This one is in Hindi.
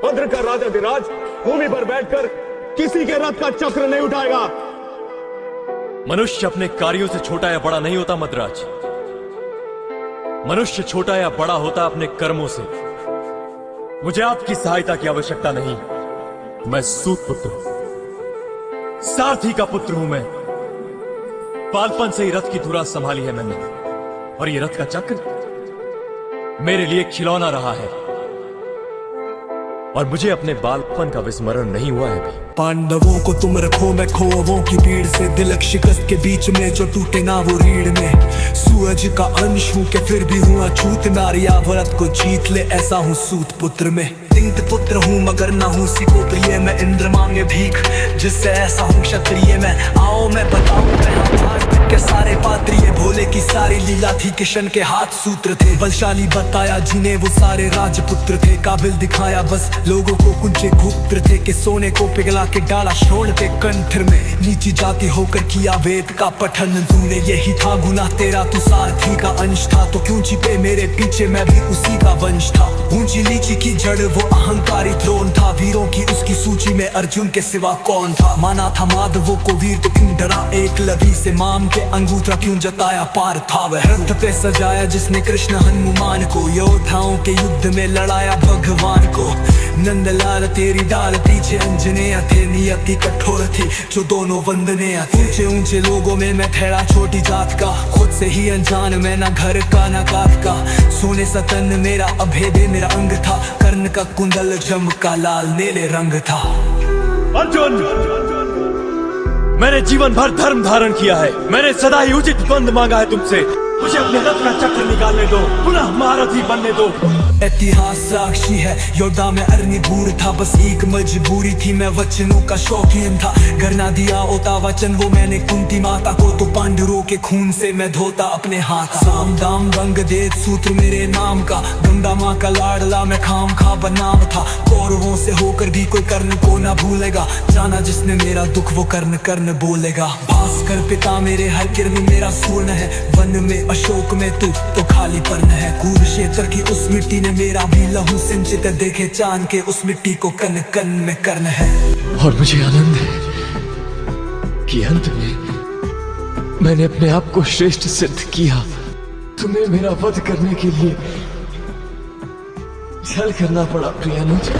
भद्र का राजाधिराज भूमि पर बैठकर किसी के रथ का चक्र नहीं उठाएगा। मनुष्य अपने कार्यों से छोटा या बड़ा नहीं होता मद्राज। मनुष्य छोटा या बड़ा होता अपने कर्मों से। मुझे आपकी सहायता की आवश्यकता नहीं। मैं सूत पुत्र हूं, सारथी का पुत्र हूं। मैं बालपन से ही रथ की धुरा संभाली है मैंने, और ये रथ का चक्र मेरे लिए खिलौना रहा है, और मुझे अपने बालपन का विस्मरण नहीं हुआ है भी। पांडवों को तुम रखो मैं खोवों की भीड़ से, दिलक शिकस्त के बीच में जो टूटे ना वो रीढ़ में। सूरज का अंश हूँ के फिर भी हूँ अछूत, नारिया भरत को जीत ले ऐसा हूँ सूत पुत्र में। तिंत पुत्र हूँ मगर ना हूँ सिको प्रिय मैं, इंद्र मांगे भीख जिससे ऐसा हूँ क्षत्रिय मैं। आओ मैं बताऊं मैं के सारे पात्रीय, भोले की सारी लीला थी, किशन के हाथ सूत्र थे। बलशाली बताया जिन्हें वो सारे राजपुत्र थे, काबिल दिखाया बस लोगों को कुंचे गुप्त थे, कि सोने को पिघला के डाला शोण के कंठर में। नीची जाति होकर किया वेद का पठन तूने, यही था गुनाह तेरा, तू सारथी का अंश था। तो क्यों छिपे मेरे पीछे, मैं भी उसी का वंश था। ऊंची लीची की जड़ वो अहंकारी थ्रोन था, वीरों की उसकी सूची में अर्जुन के सिवा कौन था। माना था माधवों को वीर तो क्यों डरा एकलवी से, माम के अंगूठा क्यों जताया पार था वह। रथ पे सजाया जिसने कृष्ण हनुमान को, योद्धाओं के युद्ध में लड़ाया भगवान को। नंदलाल तेरी डाल पीछे अंजनेय थे, नियति कठोर थी जो दोनों वंदनीय थे। ऊंचे ऊंचे लोगों में मैं ठहरा छोटी जात का, खुद से ही अनजान मैं ना घर का ना कात का। सोने सतन मेरा अभेद मेरा अंग था, कर्ण का कुंडल झमका लाल नीले रंग था। अर्जुन, मैंने जीवन भर धर्म धारण किया है, मैंने सदा ही उचित बंद मांगा है तुमसे। मुझे अपने रथ का चक्र निकालने दो, पुनः महारथी बनने दो। इतिहास साक्षी है योद्धा में अग्निभूर था, बस एक मजबूरी थी मैं वचनों का शौकीन था। करना दिया होता वचन वो मैंने कुंती माता को, तो पांडुरों के खून से मैं धोता अपने हाथ। साम दाम रंग देत सूत्र मेरे नाम का, गंगा माँ का लाडला मैं खाम खा बनाम था। कौरवों से होकर भी कोई कर्ण को ना भूलेगा, जाना जिसने मेरा दुख वो कर्ण कर्ण बोलेगा। भास्कर पिता मेरे हर किरण मेरा सूर्ण है, वन में अशोक में तू तो खाली पर्ण है। कुरुक्षेत्र की उस मिट्टी ने मेरा भी लहू सिंचित, देखे चांद के उस मिट्टी को कन कन में कर्ण है। और मुझे आनंद है कि अंत में मैंने अपने आप को श्रेष्ठ सिद्ध किया। तुम्हें मेरा वध करने के लिए छल करना पड़ा प्रिय अनुज।